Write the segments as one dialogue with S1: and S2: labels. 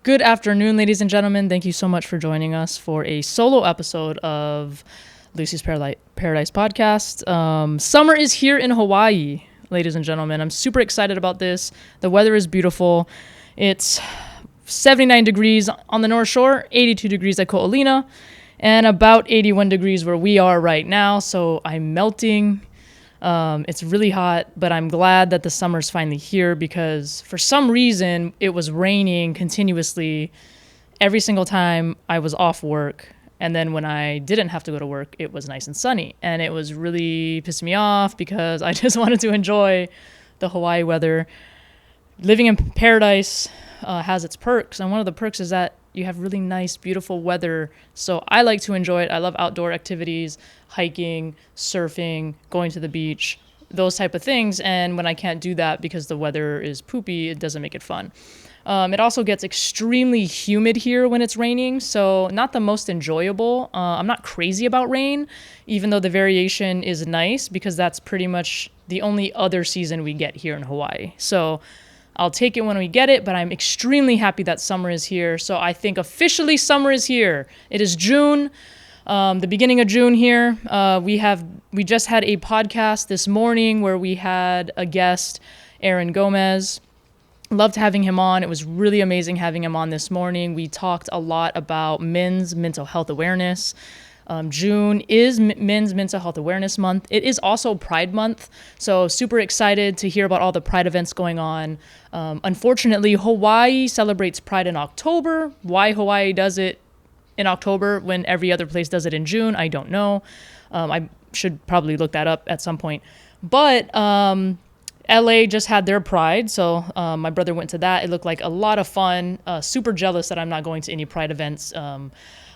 S1: Good afternoon, ladies and gentlemen. Thank you so much for joining us for a solo episode of Lucy's Paradise podcast. Summer is here in Hawaii, ladies and gentlemen. I'm super excited about this. The weather is beautiful. It's 79 degrees on the North Shore, 82 degrees at Ko'olina, and about 81 degrees where we are right now. So I'm melting. It's really hot, but I'm glad that the summer's finally here because for some reason it was raining continuously every single time I was off work. And then when I didn't have to go to work, it was nice and sunny. And it was really pissing me off because I just wanted to enjoy the Hawaii weather. Living in paradise has its perks. And one of the perks is that you have really nice, beautiful weather. So I like to enjoy it. I love outdoor activities, hiking, surfing, going to the beach, those type of things. And when I can't do that because the weather is poopy, it doesn't make it fun. It also gets extremely humid here when it's raining, so not the most enjoyable. I'm not crazy about rain, even though the variation is nice because that's pretty much the only other season we get here in Hawaii. So I'll take it when we get it, but I'm extremely happy that summer is here. So I think officially summer is here. It is June, the beginning of June here. We just had a podcast this morning where we had a guest, Aaron Gomez. Loved having him on. It was really amazing having him on this morning. We talked a lot about men's mental health awareness. June is Men's Mental Health Awareness Month. It is also Pride Month, so super excited to hear about all the Pride events going on. Unfortunately, Hawaii celebrates Pride in October. Why Hawaii does it in October when every other place does it in June, I don't know. I should probably look that up at some point. But LA just had their Pride, so my brother went to that. It looked like a lot of fun. Super jealous that I'm not going to any Pride events.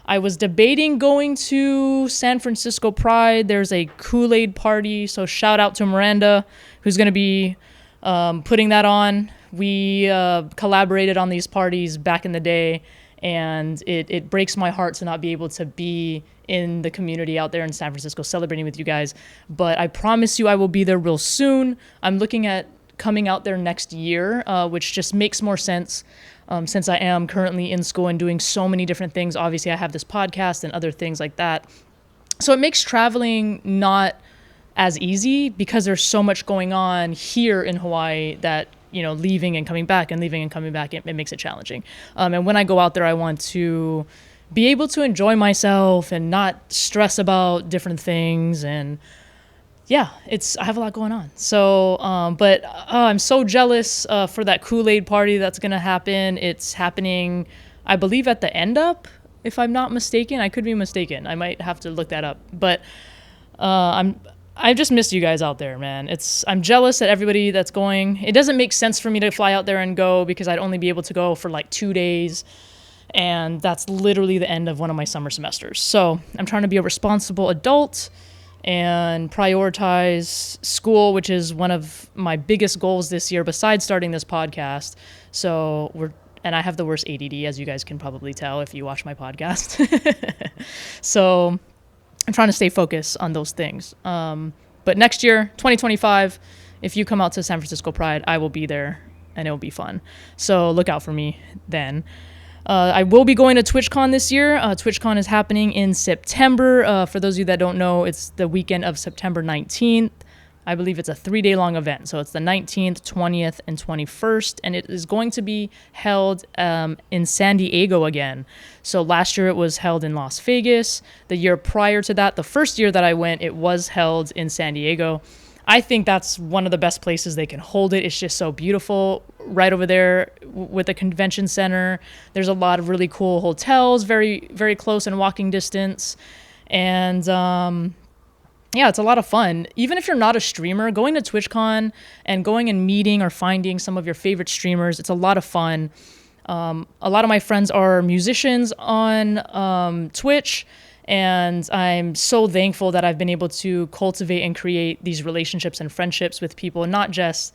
S1: I was debating going to San Francisco Pride. There's a Kool-Aid party, so shout out to Miranda, who's going to be putting that on. We collaborated on these parties back in the day, and it breaks my heart to not be able to be in the community out there in San Francisco celebrating with you guys. But I promise you I will be there real soon. I'm looking at coming out there next year, which just makes more sense. Since I am currently in school and doing so many different things. Obviously, I have this podcast and other things like that. So it makes traveling not as easy because there's so much going on here in Hawaii that, leaving and coming back, it makes it challenging. And when I go out there, I want to be able to enjoy myself and not stress about different things. And yeah, I have a lot going on. So, but I'm so jealous for that Kool-Aid party that's going to happen. It's happening, I believe, at the End Up, if I'm not mistaken. I could be mistaken. I might have to look that up. But I just miss you guys out there, man. I'm jealous at everybody that's going. It doesn't make sense for me to fly out there and go because I'd only be able to go for like 2 days. And that's literally the end of one of my summer semesters. So I'm trying to be a responsible adult and prioritize school, which is one of my biggest goals this year besides starting this podcast. So and I have the worst ADD, as you guys can probably tell if you watch my podcast. So I'm trying to stay focused on those things. But next year, 2025, if you come out to San Francisco Pride, I will be there and it will be fun. So look out for me then. I will be going to TwitchCon this year. TwitchCon is happening in September. For those of you that don't know, it's the weekend of September 19th. I believe it's a 3-day long event. So it's the 19th, 20th, and 21st. And it is going to be held in San Diego again. So last year it was held in Las Vegas. The year prior to that, the first year that I went, it was held in San Diego. I think that's one of the best places they can hold it. It's just so beautiful right over there with the convention center. There's a lot of really cool hotels, very, very close in walking distance. And yeah, it's a lot of fun. Even if you're not a streamer, going to TwitchCon and going and meeting or finding some of your favorite streamers, it's a lot of fun. A lot of my friends are musicians on Twitch. And I'm so thankful that I've been able to cultivate and create these relationships and friendships with people, not just,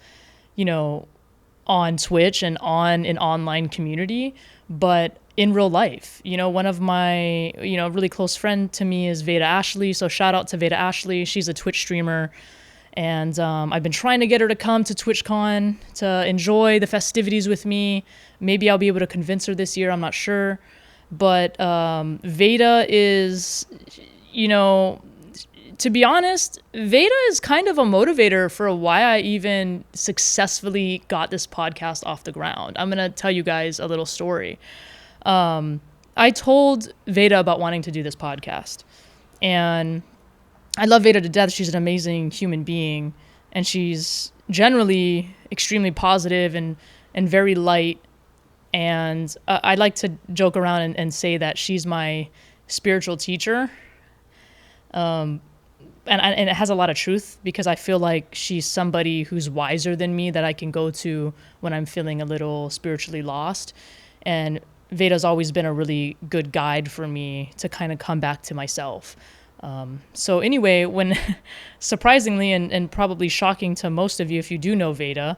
S1: on Twitch and on an online community, but in real life. One of my, really close friend to me is Veda Ashley. So shout out to Veda Ashley. She's a Twitch streamer And I've been trying to get her to come to TwitchCon to enjoy the festivities with me. Maybe I'll be able to convince her this year. I'm not sure. But Veda is, to be honest, Veda is kind of a motivator for why I even successfully got this podcast off the ground. I'm going to tell you guys a little story. I told Veda about wanting to do this podcast. And I love Veda to death. She's an amazing human being. And she's generally extremely positive and very light. And I like to joke around and say that she's my spiritual teacher. And it has a lot of truth, because I feel like she's somebody who's wiser than me that I can go to when I'm feeling a little spiritually lost. And Veda's always been a really good guide for me to kind of come back to myself. So anyway, when surprisingly and probably shocking to most of you if you do know Veda,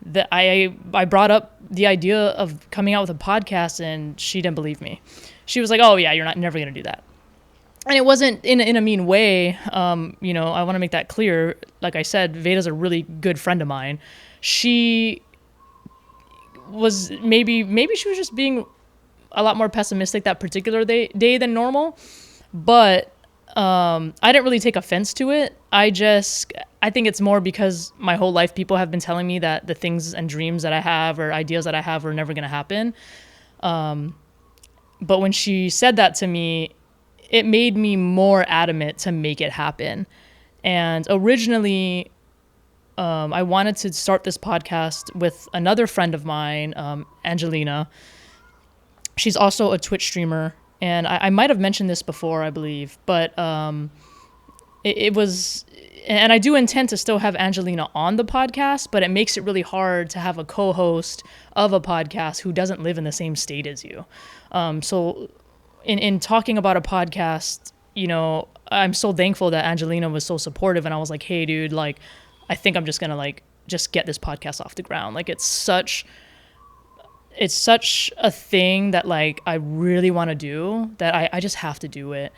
S1: that I brought up the idea of coming out with a podcast, and she didn't believe me. She was like, "Oh yeah, you're never going to do that." And it wasn't in a mean way. I want to make that clear. Like I said, Veda's a really good friend of mine. She was maybe she was just being a lot more pessimistic that particular day than normal. But I didn't really take offense to it. I think it's more because my whole life people have been telling me that the things and dreams that I have or ideas that I have are never going to happen. But when she said that to me, it made me more adamant to make it happen. And originally, I wanted to start this podcast with another friend of mine, Angelina. She's also a Twitch streamer. And I might have mentioned this before, I believe, but it was, and I do intend to still have Angelina on the podcast, but it makes it really hard to have a co-host of a podcast who doesn't live in the same state as you. So in talking about a podcast, I'm so thankful that Angelina was so supportive, and I was like, hey, dude, like, I think I'm just going to just get this podcast off the ground. Like, it's such a thing that I really want to do that I just have to do it.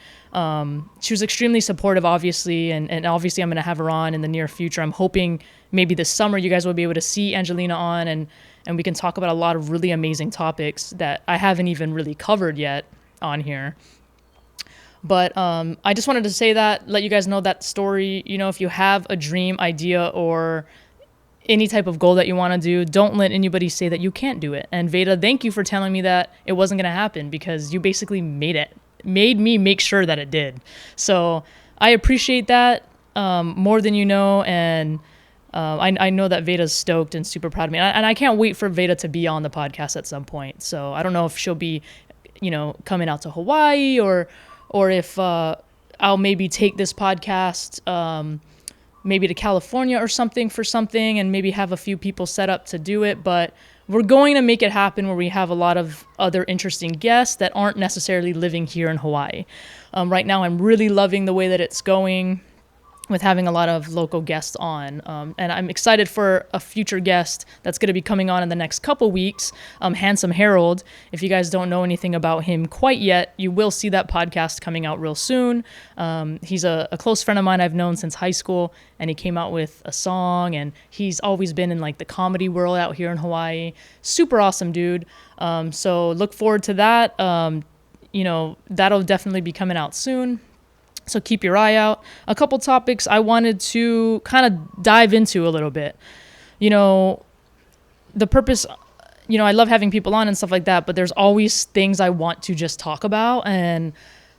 S1: She was extremely supportive, obviously, and obviously I'm going to have her on in the near future. I'm hoping maybe this summer you guys will be able to see Angelina on, and we can talk about a lot of really amazing topics that I haven't even really covered yet on here. But I just wanted to say that, let you guys know that story. If you have a dream, idea, or any type of goal that you want to do, don't let anybody say that you can't do it. And Veda, thank you for telling me that it wasn't going to happen, because you basically made me make sure that it did. So I appreciate that more than you know. And I know that Veda's stoked and super proud of me. And I can't wait for Veda to be on the podcast at some point. So I don't know if she'll be, coming out to Hawaii or if I'll maybe take this podcast maybe to California or something and maybe have a few people set up to do it. But we're going to make it happen where we have a lot of other interesting guests that aren't necessarily living here in Hawaii. Right now, I'm really loving the way that it's going with having a lot of local guests on. And I'm excited for a future guest that's going to be coming on in the next couple weeks, Handsome Harold. If you guys don't know anything about him quite yet, you will see that podcast coming out real soon. He's a close friend of mine I've known since high school, and he came out with a song, and he's always been in the comedy world out here in Hawaii. Super awesome dude. So look forward to that. That'll definitely be coming out soon. So keep your eye out. A couple topics I wanted to kind of dive into a little bit. The purpose, I love having people on and stuff like that, but there's always things I want to just talk about. And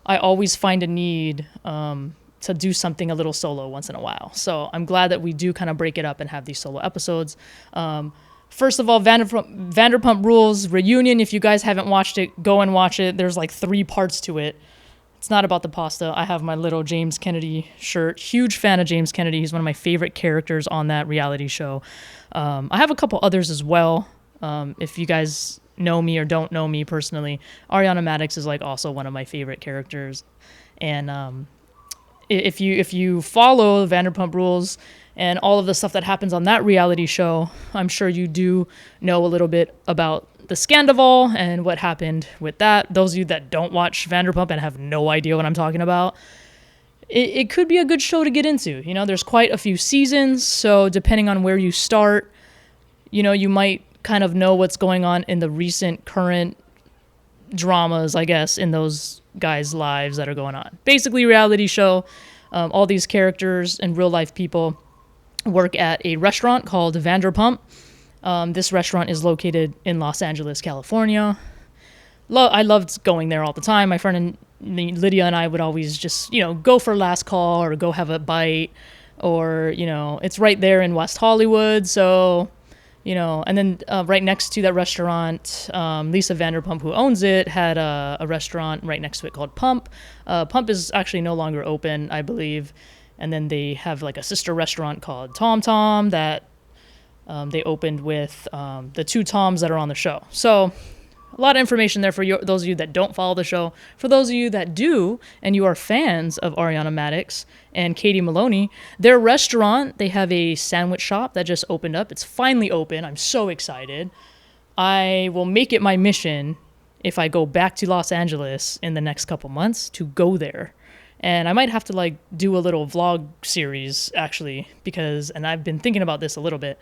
S1: I always find a need to do something a little solo once in a while. So I'm glad that we do kind of break it up and have these solo episodes. First of all, Vanderpump Rules reunion. If you guys haven't watched it, go and watch it. There's 3 parts to it. It's not about the pasta. I have my little James Kennedy shirt. Huge fan of James Kennedy. He's one of my favorite characters on that reality show. I have a couple others as well. If you guys know me or don't know me personally, Ariana Madix is also one of my favorite characters. And if you follow Vanderpump Rules and all of the stuff that happens on that reality show, I'm sure you do know a little bit about the Scandival and what happened with that. Those of you that don't watch Vanderpump and have no idea what I'm talking about, it could be a good show to get into. There's quite a few seasons, so depending on where you start, you might kind of know what's going on in the recent current dramas, I guess, in those guys' lives that are going on. Basically, reality show. All these characters and real life people work at a restaurant called Vanderpump. This restaurant is located in Los Angeles, California. I loved going there all the time. My friend Lydia and I would always just, go for last call or go have a bite, or, it's right there in West Hollywood. So, and then right next to that restaurant, Lisa Vanderpump, who owns it, had a restaurant right next to it called Pump. Pump is actually no longer open, I believe. And then they have like a sister restaurant called Tom Tom that they opened with the two Toms that are on the show. So a lot of information there for those of you that don't follow the show. For those of you that do, and you are fans of Ariana Madix and Katie Maloney, their restaurant, they have a sandwich shop that just opened up. It's finally open. I'm so excited. I will make it my mission, if I go back to Los Angeles in the next couple months, to go there. And I might have to do a little vlog series, actually, and I've been thinking about this a little bit,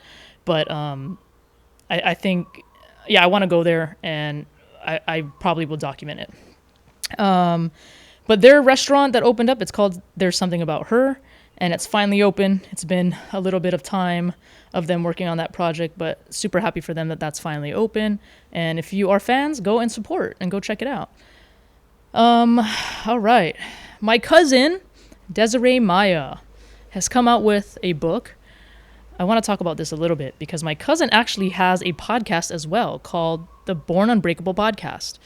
S1: but I think, I want to go there, and I probably will document it. But their restaurant that opened up, it's called There's Something About Her, and it's finally open. It's been a little bit of time of them working on that project, but super happy for them that that's finally open. And if you are fans, go and support and go check it out. All right. My cousin, Desiree Maya, has come out with a book. I want to talk about this a little bit because my cousin actually has a podcast as well called the Born Unbreakable Podcast.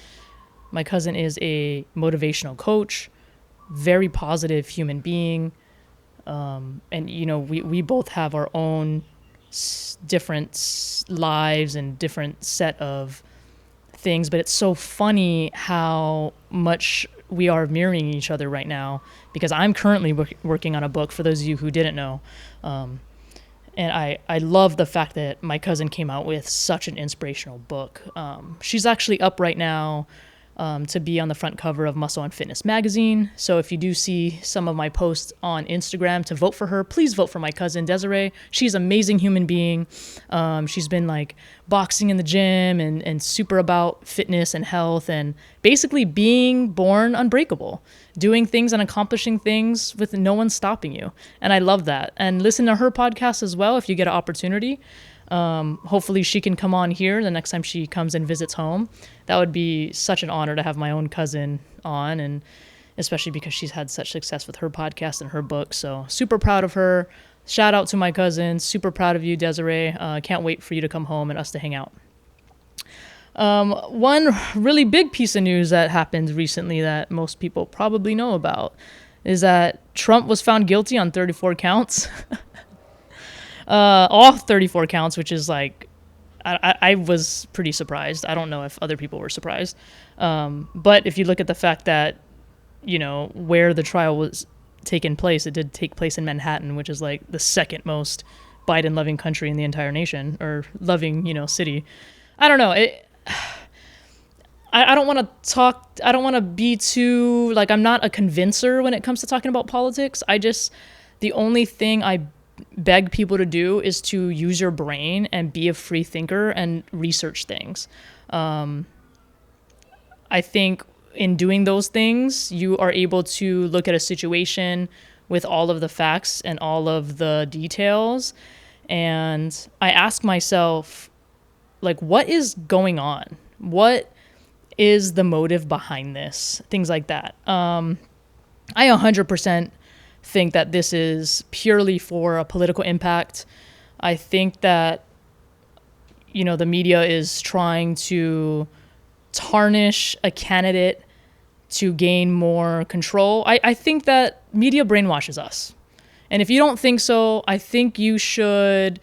S1: My cousin is a motivational coach, very positive human being. And, we both have our own different lives and different set of things, but it's so funny how much we are mirroring each other right now, because I'm currently working on a book, for those of you who didn't know. And I love the fact that my cousin came out with such an inspirational book. She's actually up right now to be on the front cover of Muscle and Fitness magazine. So if you do see some of my posts on Instagram to vote for her, please vote for my cousin Desiree. She's an amazing human being. She's been boxing in the gym and super about fitness and health, and basically being born unbreakable, doing things and accomplishing things with no one stopping you. And I love that. And listen to her podcast as well if you get an opportunity. Hopefully she can come on here the next time she comes and visits home. That would be such an honor to have my own cousin on, and especially because she's had such success with her podcast and her book. So super proud of her. Shout out to my cousin. Super proud of you, Desiree. Can't wait for you to come home and us to hang out. One really big piece of news that happened recently that most people probably know about is that Trump was found guilty on 34 counts. All 34 counts, which is I was pretty surprised. I don't know if other people were surprised. But if you look at the fact that, where the trial was taking place, it did take place in Manhattan, which is the second most Biden loving country in the entire nation, or loving, city. I don't know. I don't want to talk. I don't want to be too, I'm not a convincer when it comes to talking about politics. The only thing I beg people to do is to use your brain and be a free thinker and research things. I think in doing those things, you are able to look at a situation with all of the facts and all of the details. And I ask myself, what is going on? What is the motive behind this? Things like that. I 100% think that this is purely for a political impact. I think that, the media is trying to tarnish a candidate to gain more control. I think that media brainwashes us. And if you don't think so, I think you should,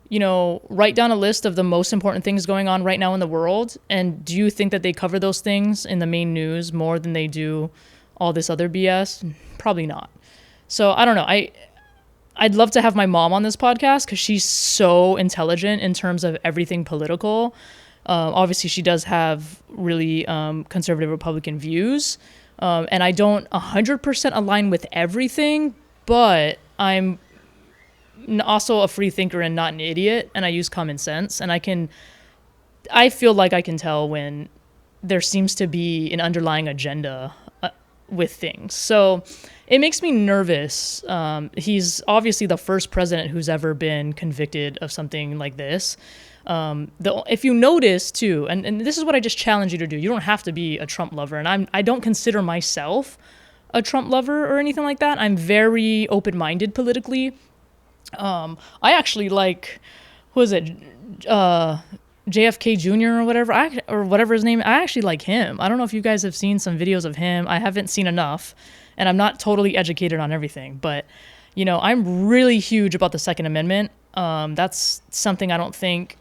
S1: write down a list of the most important things going on right now in the world. And do you think that they cover those things in the main news more than they do all this other BS? Probably not. So I don't know. I'd love to have my mom on this podcast because she's so intelligent in terms of everything political. Obviously, she does have really conservative Republican views, And I don't 100% align with everything, but I'm also a free thinker and not an idiot, and I use common sense, and I feel like I can tell when there seems to be an underlying agenda with things. So it makes me nervous. He's obviously the first president who's ever been convicted of something like this. If you notice too, and this is what I just challenge you to do, you don't have to be a Trump lover, and I don't consider myself a Trump lover or anything like that. I'm very open-minded politically. I actually like, who is it? JFK Jr. or whatever his name. I actually like him. I don't know if you guys have seen some videos of him. I haven't seen enough, and I'm not totally educated on everything, but I'm really huge about the Second Amendment. That's something I don't think,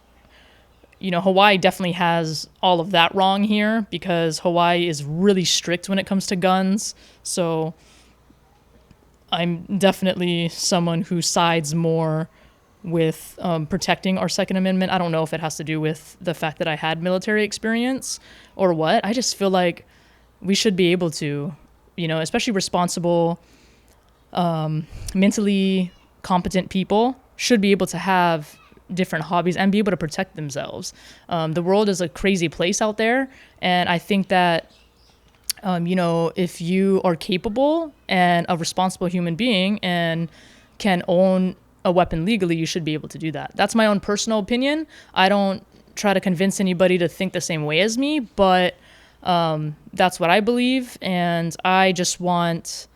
S1: Hawaii definitely has all of that wrong here, because Hawaii is really strict when it comes to guns. So I'm definitely someone who sides more with protecting our Second Amendment. I don't know if it has to do with the fact that I had military experience or what. I just feel like we should be able to, especially responsible, mentally competent people should be able to have different hobbies and be able to protect themselves. The world is a crazy place out there, and I think that if you are capable and a responsible human being and can own a weapon legally, you should be able to do that. That's my own personal opinion. I don't try to convince anybody to think the same way as me, but that's what I believe. And I just want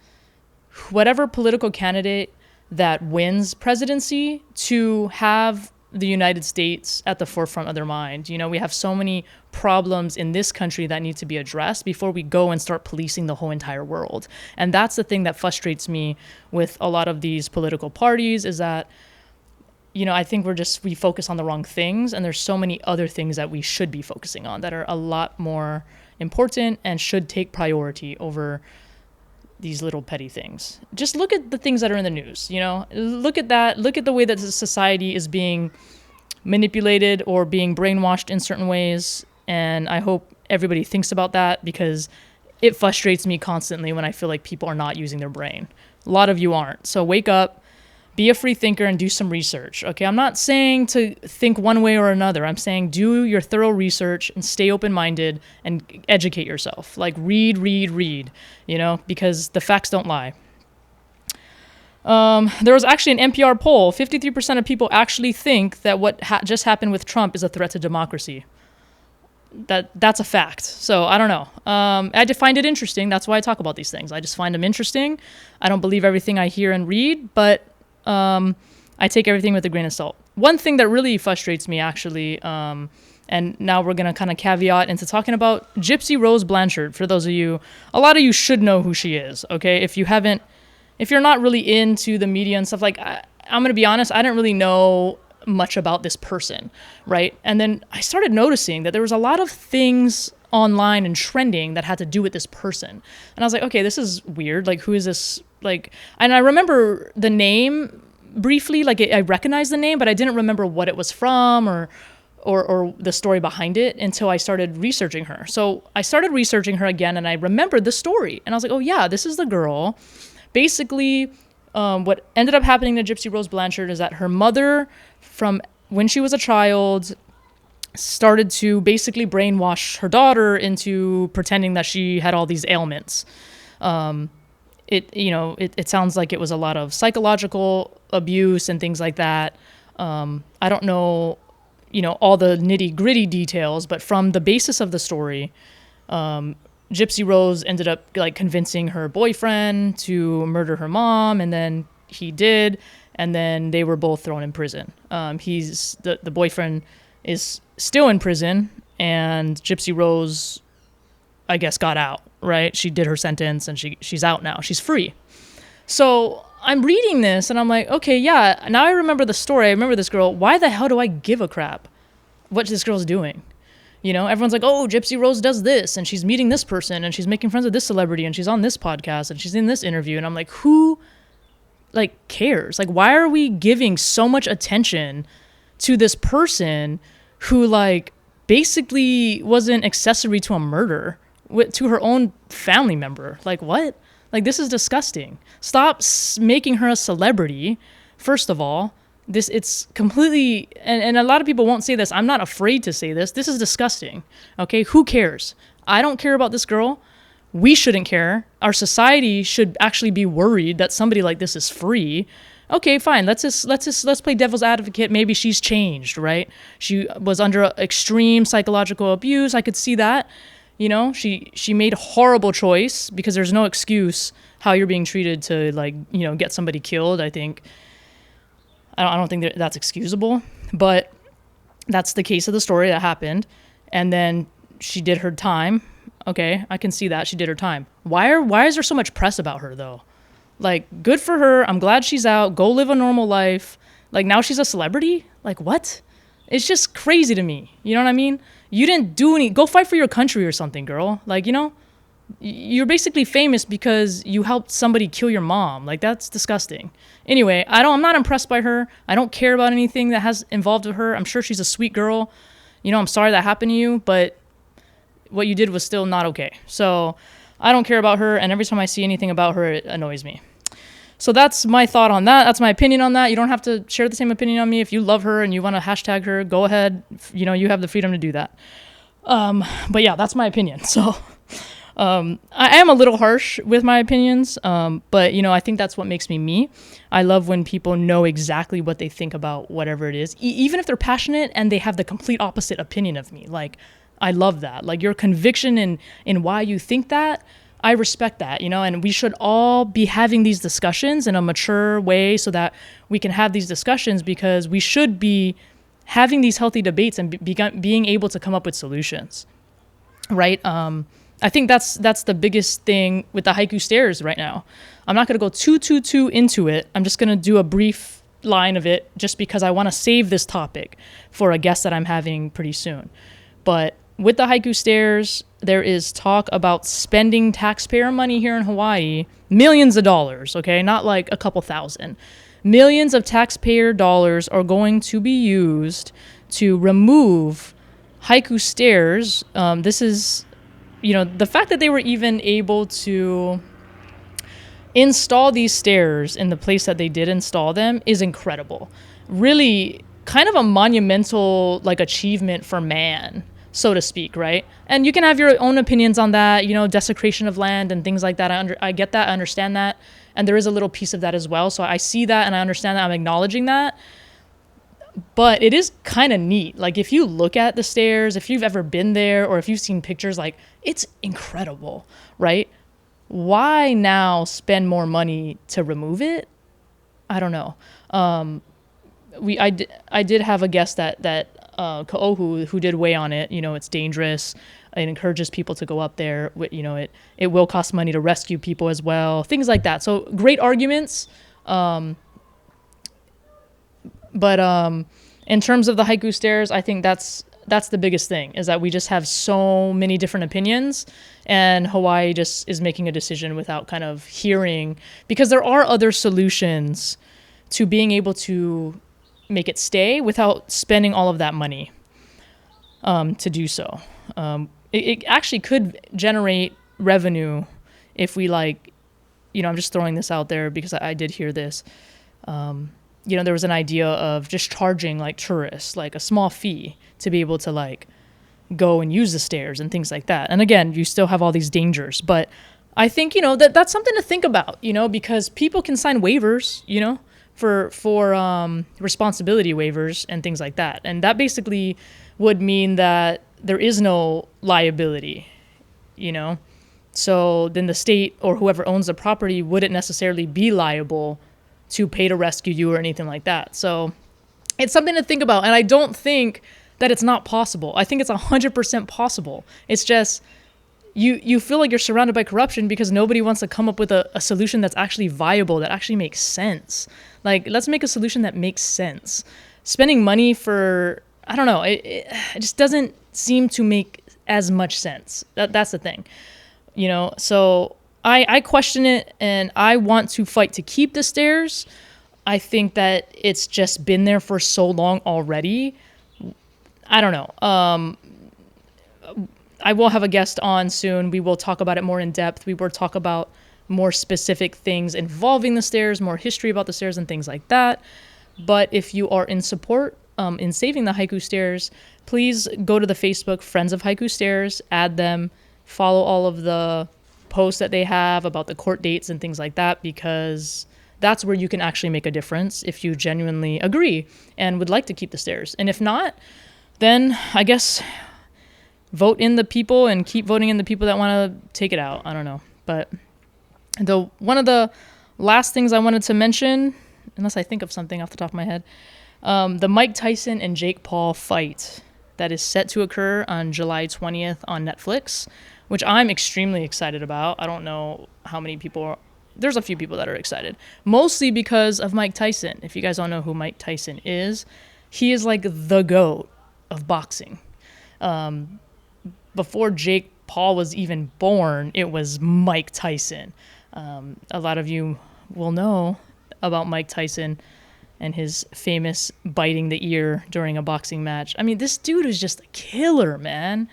S1: whatever political candidate that wins presidency to have the United States at the forefront of their mind. We have so many problems in this country that need to be addressed before we go and start policing the whole entire world. And that's the thing that frustrates me with a lot of these political parties, is that, I think we focus on the wrong things, and there's so many other things that we should be focusing on that are a lot more important and should take priority over these little petty things. Just look at the things that are in the news, look at that. Look at the way that the society is being manipulated or being brainwashed in certain ways. And I hope everybody thinks about that, because it frustrates me constantly when I feel like people are not using their brain. A lot of you aren't. So wake up, be a free thinker, and do some research. Okay. I'm not saying to think one way or another. I'm saying do your thorough research and stay open-minded and educate yourself. Like read, because the facts don't lie. There was actually an NPR poll. 53% of people actually think that what just happened with Trump is a threat to democracy. That's a fact. So I don't know. I just find it interesting. That's why I talk about these things. I just find them interesting. I don't believe everything I hear and read, but I take everything with a grain of salt. One thing that really frustrates me, actually, and now we're going to kind of caveat into talking about Gypsy Rose Blanchard. For those of you, a lot of you should know who she is, okay? If you're not really into the media and stuff, like, I'm going to be honest, I didn't really know much about this person, right? And then I started noticing that there was a lot of things online and trending that had to do with this person. And I was like, okay, this is weird. Like, who is this? Like, and I remember the name briefly, like I recognized the name, but I didn't remember what it was from or the story behind it until I started researching her. So I started researching her again, and I remembered the story, and I was like, oh yeah, this is the girl. Basically, what ended up happening to Gypsy Rose Blanchard is that her mother, from when she was a child, started to basically brainwash her daughter into pretending that she had all these ailments. It sounds like it was a lot of psychological abuse and things like that. I don't know, all the nitty gritty details, but from the basis of the story, Gypsy Rose ended up like convincing her boyfriend to murder her mom, and then he did, and then they were both thrown in prison. The boyfriend is still in prison, and Gypsy Rose, I guess, got out, right? She did her sentence, and she's out now. She's free. So I'm reading this, and I'm like, okay, yeah, now I remember the story. I remember this girl. Why the hell do I give a crap what this girl's doing? Everyone's like, oh, Gypsy Rose does this, and she's meeting this person, and she's making friends with this celebrity, and she's on this podcast, and she's in this interview. And I'm like, who, cares? Like, why are we giving so much attention to this person who, basically was an accessory to a murder, to her own family member. Like, what? Like, this is disgusting. Stop making her a celebrity. First of all, it's completely, and a lot of people won't say this. I'm not afraid to say this. This is disgusting. Okay. Who cares? I don't care about this girl. We shouldn't care. Our society should actually be worried that somebody like this is free. Okay, fine. Let's play devil's advocate. Maybe she's changed, right? She was under extreme psychological abuse. I could see that. You know, she made a horrible choice, because there's no excuse how you're being treated to, like, you know, get somebody killed. I don't think that's excusable, but that's the case of the story that happened. And then she did her time. Okay, I can see that she did her time. Why is there so much press about her though? Like, good for her. I'm glad she's out. Go live a normal life. Like, now she's a celebrity? Like, what? It's just crazy to me. You know what I mean? You didn't do any, go fight for your country or something, girl. Like, you know, you're basically famous because you helped somebody kill your mom. Like, that's disgusting. Anyway, I'm not impressed by her. I don't care about anything that has involved with her. I'm sure she's a sweet girl. You know, I'm sorry that happened to you, but what you did was still not okay. So I don't care about her, and every time I see anything about her, it annoys me. So that's my thought on that. That's my opinion on that. You don't have to share the same opinion on me. If you love her and you want to hashtag her, go ahead. You know, you have the freedom to do that. But yeah, that's my opinion. So I am a little harsh with my opinions, but, you know, I think that's what makes me me. I love when people know exactly what they think about whatever it is, even if they're passionate and they have the complete opposite opinion of me. Like, I love that. Like, your conviction in why you think that, I respect that, you know, and we should all be having these discussions in a mature way so that we can have these discussions, because we should be having these healthy debates and being able to come up with solutions, right? I think that's the biggest thing with the haiku stairs right now. I'm not going to go too into it. I'm just going to do a brief line of it just because I want to save this topic for a guest that I'm having pretty soon. But with the haiku stairs, there is talk about spending taxpayer money here in Hawaii, millions of dollars, okay? Not like a couple thousand. Millions of taxpayer dollars are going to be used to remove haiku stairs. This is, you know, the fact that they were even able to install these stairs in the place that they did install them is incredible. Really kind of a monumental, like, achievement for man, so to speak, right? And you can have your own opinions on that, you know, desecration of land and things like that. I get that, I understand that, and there is a little piece of that as well. So I see that and I understand that, I'm acknowledging that. But it is kind of neat. Like, if you look at the stairs, if you've ever been there or if you've seen pictures, like, it's incredible, right? Why now spend more money to remove it? I don't know. I did have a guest that Oahu who did weigh on it. You know, it's dangerous. It encourages people to go up there. You know, it will cost money to rescue people as well. Things like that. So great arguments. But in terms of the haiku stairs, I think that's the biggest thing, is that we just have so many different opinions, and Hawaii just is making a decision without kind of hearing, because there are other solutions to being able to make it stay without spending all of that money to do so. It actually could generate revenue if we, like, you know, I'm just throwing this out there because I did hear this. You know, there was an idea of just charging, like, tourists, like, a small fee to be able to, like, go and use the stairs and things like that. And again, you still have all these dangers, but I think, you know, that's something to think about, you know, because people can sign waivers, you know, for responsibility waivers and things like that. And that basically would mean that there is no liability, you know. So then the state or whoever owns the property wouldn't necessarily be liable to pay to rescue you or anything like that. So it's something to think about. And I don't think that it's not possible. I think it's 100% possible. It's just you feel like you're surrounded by corruption because nobody wants to come up with a solution that's actually viable, that actually makes sense. Like, let's make a solution that makes sense. Spending money for, I don't know, it just doesn't seem to make as much sense. That's the thing, you know. So I question it, and I want to fight to keep the stairs. I think that it's just been there for so long already. I don't know. I will have a guest on soon. We will talk about it more in depth. We will talk about more specific things involving the stairs, more history about the stairs and things like that. But if you are in support in saving the haiku stairs, please go to the Facebook Friends of Haiku Stairs, add them, follow all of the posts that they have about the court dates and things like that, because that's where you can actually make a difference if you genuinely agree and would like to keep the stairs. And if not, then I guess vote in the people and keep voting in the people that want to take it out. I don't know. But one of the last things I wanted to mention, unless I think of something off the top of my head, the Mike Tyson and Jake Paul fight that is set to occur on July 20th on Netflix, which I'm extremely excited about. I don't know how many people are. There's a few people that are excited, mostly because of Mike Tyson. If you guys don't know who Mike Tyson is, he is like the GOAT of boxing. Before Jake Paul was even born, it was Mike Tyson. A lot of you will know about Mike Tyson and his famous biting the ear during a boxing match. I mean, this dude is just a killer, man.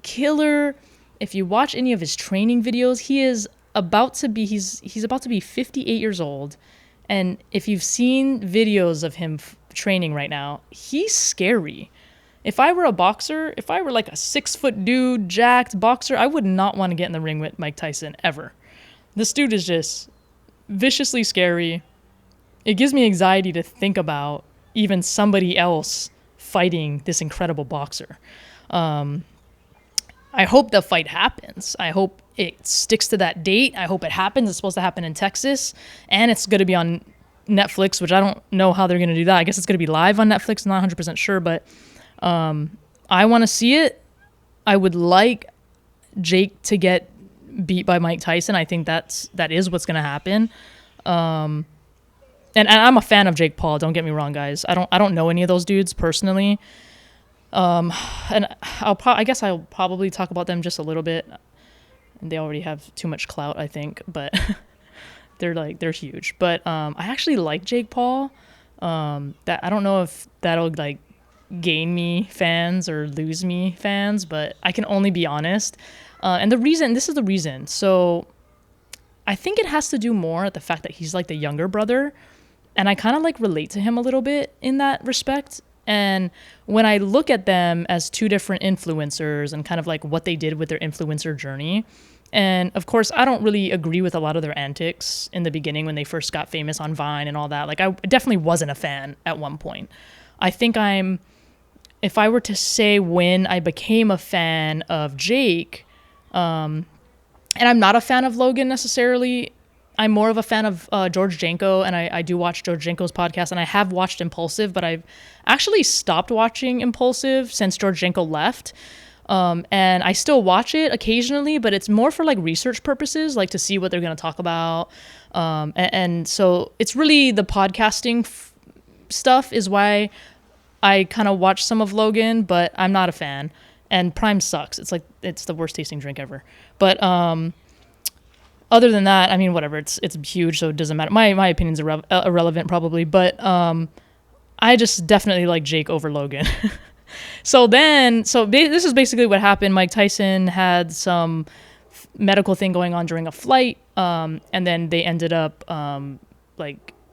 S1: Killer. If you watch any of his training videos, he's about to be 58 years old. And if you've seen videos of him training right now, he's scary. If I were a boxer, if I were like a 6-foot dude, jacked boxer, I would not want to get in the ring with Mike Tyson ever. This dude is just viciously scary. It gives me anxiety to think about even somebody else fighting this incredible boxer. I hope the fight happens. I hope it sticks to that date. I hope it happens. It's supposed to happen in Texas, and it's going to be on Netflix, which I don't know how they're going to do that. I guess it's going to be live on Netflix. I'm not 100% sure, but I want to see it. I would like Jake to get beat by Mike Tyson. I think that is what's going to happen. And I'm a fan of Jake Paul. Don't get me wrong, guys. I don't know any of those dudes personally. And I guess I'll probably talk about them just a little bit. They already have too much clout, I think, but they're huge. But I actually like Jake Paul. That I don't know if that'll like gain me fans or lose me fans, but I can only be honest. And this is the reason. So I think it has to do more with the fact that he's like the younger brother, and I kind of like relate to him a little bit in that respect. And when I look at them as two different influencers and kind of like what they did with their influencer journey, and of course, I don't really agree with a lot of their antics in the beginning when they first got famous on Vine and all that. Like, I definitely wasn't a fan at one point. I think if I were to say when I became a fan of Jake, and I'm not a fan of Logan necessarily, I'm more of a fan of George Janko, and I do watch George Janko's podcast, and I have watched Impulsive, but I've actually stopped watching Impulsive since George Janko left. And I still watch it occasionally, but it's more for like research purposes, like to see what they're going to talk about. And so it's really the podcasting stuff is why I kind of watch some of Logan, but I'm not a fan. And Prime sucks. It's the worst tasting drink ever. But other than that, I mean, whatever. It's huge, so it doesn't matter. My opinion's irrelevant probably, but I just definitely like Jake over Logan. So this is basically what happened. Mike Tyson had some medical thing going on during a flight, and then they ended up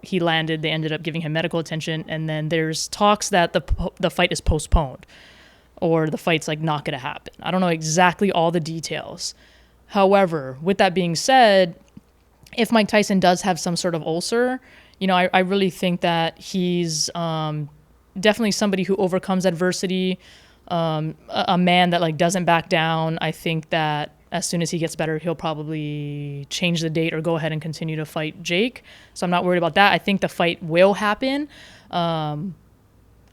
S1: he landed. They ended up giving him medical attention, and then there's talks that the fight is postponed, or the fight's like not going to happen. I don't know exactly all the details. However, with that being said, if Mike Tyson does have some sort of ulcer, I really think that he's definitely somebody who overcomes adversity, a man that like doesn't back down. I think that as soon as he gets better, he'll probably change the date or go ahead and continue to fight Jake. So I'm not worried about that. I think the fight will happen. I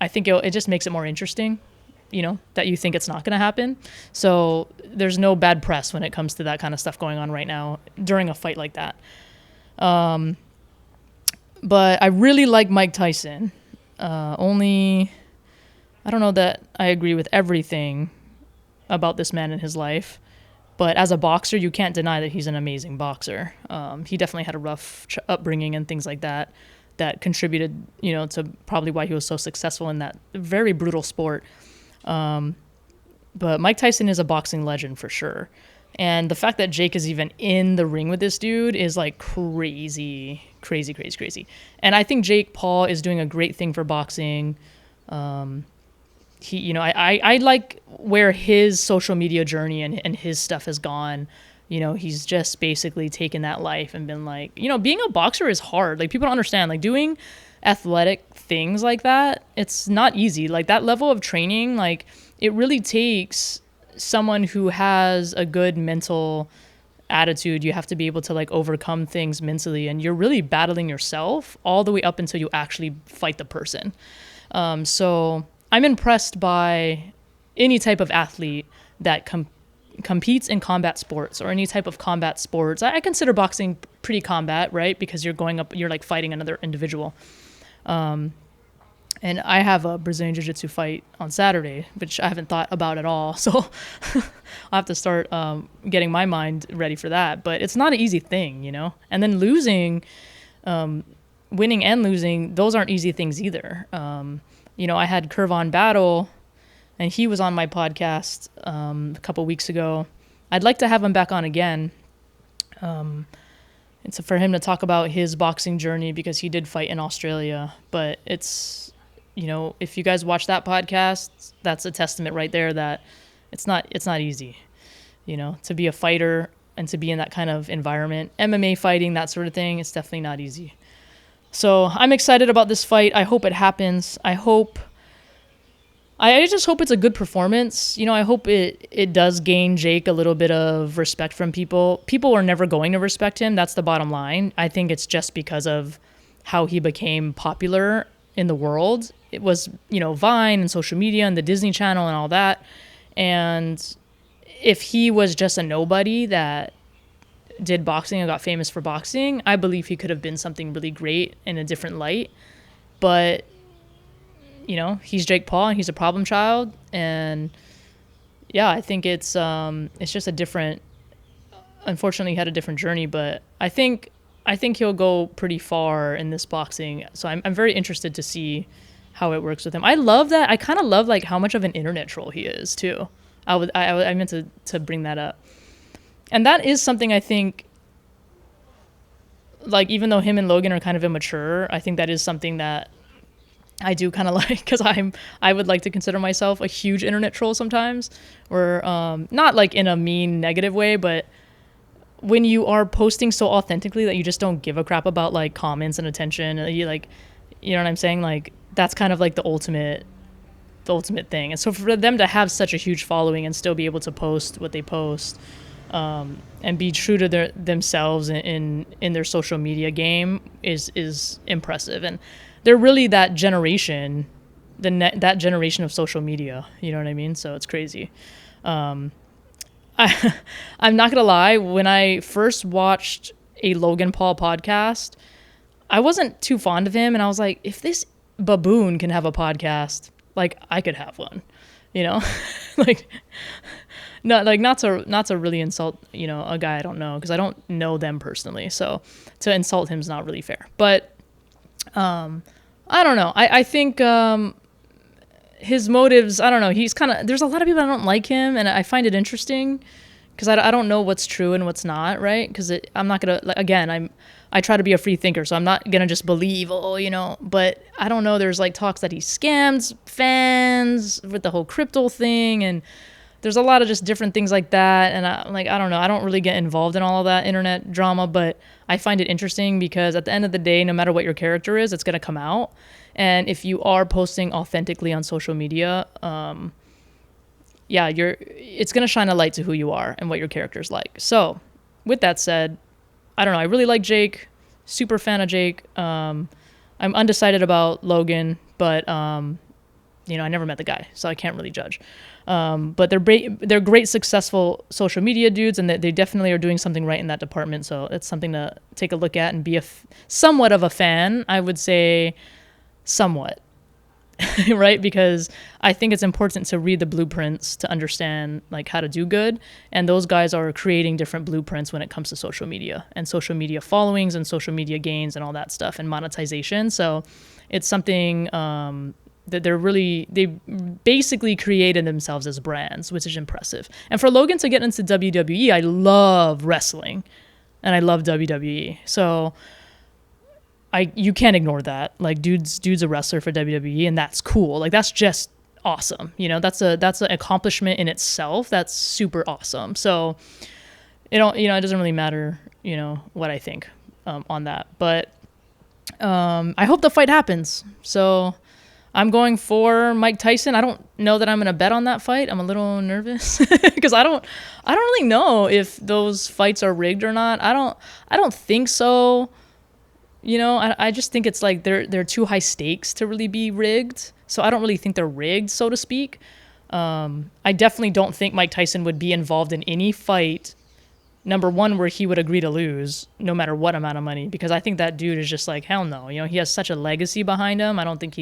S1: think it just makes it more interesting, that you think it's not going to happen. So there's no bad press when it comes to that kind of stuff going on right now during a fight like that. But I really like Mike Tyson. I don't know that I agree with everything about this man in his life, but as a boxer, you can't deny that he's an amazing boxer. He definitely had a rough upbringing and things like that contributed, to probably why he was so successful in that very brutal sport. But Mike Tyson is a boxing legend for sure. And the fact that Jake is even in the ring with this dude is like crazy. And I think Jake Paul is doing a great thing for boxing. He, you know, I like where his social media journey and his stuff has gone. You know, he's just basically taken that life and been like, you know, being a boxer is hard. Like, people don't understand, like, doing athletic things like that, it's not easy. Like, that level of training, like, it really takes someone who has a good mental attitude. You have to be able to, like, overcome things mentally, and you're really battling yourself all the way up until you actually fight the person. So I'm impressed by any type of athlete that competes in combat sports or any type of combat sports. I consider boxing pretty combat, right? Because you're going up, you're like fighting another individual. And I have a Brazilian Jiu-Jitsu fight on Saturday, which I haven't thought about at all. So I'll have to start getting my mind ready for that. But it's not an easy thing, you know? And then losing, winning and losing, those aren't easy things either. You know, I had Curvon Battle, and he was on my podcast a couple weeks ago. I'd like to have him back on again. It's for him to talk about his boxing journey, because he did fight in Australia. But it's, you know, if you guys watch that podcast, that's a testament right there that it's not easy, you know, to be a fighter and to be in that kind of environment. MMA fighting, that sort of thing, it's definitely not easy. So I'm excited about this fight. I hope it happens. I just hope it's a good performance. You know, I hope it does gain Jake a little bit of respect from people. People are never going to respect him. That's the bottom line. I think it's just because of how he became popular in the world. It was, you know, Vine and social media and the Disney Channel and all that. And if he was just a nobody that did boxing and got famous for boxing, I believe he could have been something really great in a different light. But you know, he's Jake Paul and he's a problem child. And yeah, I think it's just a different, unfortunately he had a different journey, but I think he'll go pretty far in this boxing. So I'm very interested to see how it works with him. I love that. I kind of love like how much of an internet troll he is too. I meant to bring that up. And that is something I think, like, even though him and Logan are kind of immature, I think that is something that I do kind of like, because I would like to consider myself a huge internet troll sometimes, or not like in a mean negative way, but when you are posting so authentically that you just don't give a crap about like comments and attention, you like, you know what I'm saying? Like, that's kind of like the ultimate thing. And so for them to have such a huge following and still be able to post what they post, and be true to themselves in their social media game is impressive. And they're really that generation, that generation of social media. You know what I mean? So it's crazy. I'm not gonna lie. When I first watched a Logan Paul podcast, I wasn't too fond of him, and I was like, if this baboon can have a podcast, like I could have one. You know, like not to really insult, you know, a guy I don't know, because I don't know them personally. So to insult him is not really fair. But I don't know. I think his motives, I don't know. He's kind of, there's a lot of people that don't like him, and I find it interesting because I don't know what's true and what's not, right? Because I'm not going to, like, again, I try to be a free thinker, so I'm not going to just believe, you know, but I don't know. There's like talks that he scams fans with the whole crypto thing, and there's a lot of just different things like that. And I don't know. I don't really get involved in all of that internet drama, but I find it interesting because at the end of the day, no matter what your character is, it's going to come out. And if you are posting authentically on social media, it's going to shine a light to who you are and what your character's like. So with that said, I don't know. I really like Jake. Super fan of Jake. I'm undecided about Logan, but, you know, I never met the guy, so I can't really judge. But they're great, successful social media dudes, and they definitely are doing something right in that department. So it's something to take a look at and be somewhat of a fan. I would say somewhat, right? Because I think it's important to read the blueprints to understand like how to do good. And those guys are creating different blueprints when it comes to social media and social media followings and social media gains and all that stuff and monetization. So it's something that they basically created themselves as brands, which is impressive. And for Logan to get into WWE, I love wrestling and I love WWE. So you can't ignore that. Like dude's a wrestler for WWE, and that's cool. Like that's just awesome. You know, that's an accomplishment in itself. That's super awesome. So it doesn't really matter, what I think on that. But I hope the fight happens. So I'm going for Mike Tyson. I don't know that I'm going to bet on that fight. I'm a little nervous because I don't really know if those fights are rigged or not. I don't think so. I just think it's like they're too high stakes to really be rigged. So I don't really think they're rigged, so to speak. I definitely don't think Mike Tyson would be involved in any fight, number one, where he would agree to lose no matter what amount of money, because I think that dude is just like, hell no. He has such a legacy behind him. I don't think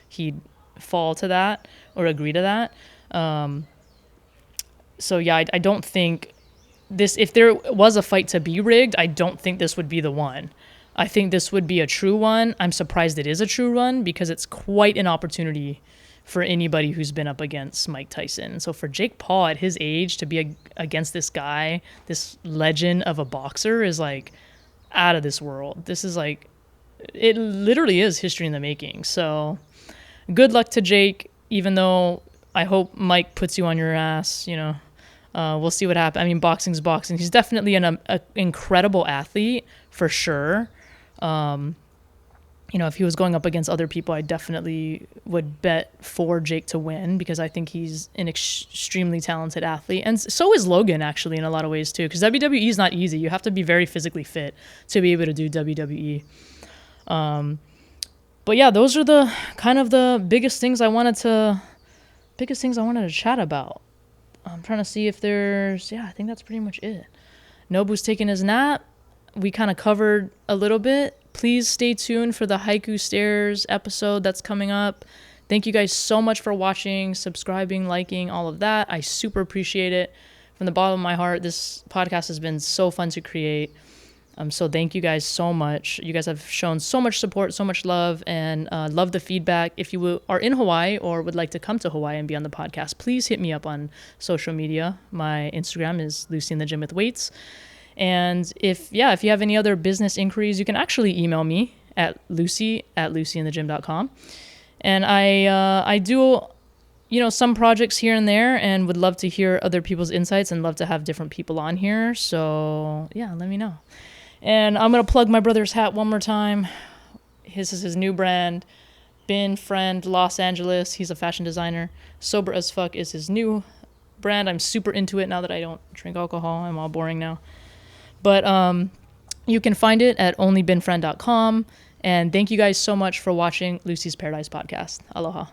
S1: he'd fall to that or agree to that. So yeah, I don't think this, if there was a fight to be rigged, I don't think this would be the one. I think this would be a true one. I'm surprised it is a true one because it's quite an opportunity for anybody who's been up against Mike Tyson. So for Jake Paul at his age to be against this guy, this legend of a boxer, is like out of this world. This is like, it literally is history in the making. So good luck to Jake, even though I hope Mike puts you on your ass, we'll see what happens. I mean, boxing's boxing. He's definitely an incredible athlete for sure. If he was going up against other people, I definitely would bet for Jake to win because I think he's an extremely talented athlete. And so is Logan, actually, in a lot of ways, too, because WWE is not easy. You have to be very physically fit to be able to do WWE. But yeah, those are the kind of the biggest things I wanted to chat about. I'm trying to see if I think that's pretty much it. Nobu's taking his nap. We kind of covered a little bit. Please stay tuned for the Haiku Stairs episode that's coming up. Thank you guys so much for watching, subscribing, liking, all of that. I super appreciate it. From the bottom of my heart, this podcast has been so fun to create. So thank you guys so much. You guys have shown so much support, so much love, and love the feedback. If you are in Hawaii or would like to come to Hawaii and be on the podcast, please hit me up on social media. My Instagram is Lucy in the Gym with Weights. And if you have any other business inquiries, you can actually email me at lucy@lucyinthegym.com. And I do, some projects here and there and would love to hear other people's insights and love to have different people on here. So yeah, let me know. And I'm going to plug my brother's hat one more time. His is his new brand, Bin Friend Los Angeles. He's a fashion designer. Sober as Fuck is his new brand. I'm super into it now that I don't drink alcohol. I'm all boring now. But you can find it at onlybinfriend.com. And thank you guys so much for watching Lucy's Paradise Podcast. Aloha.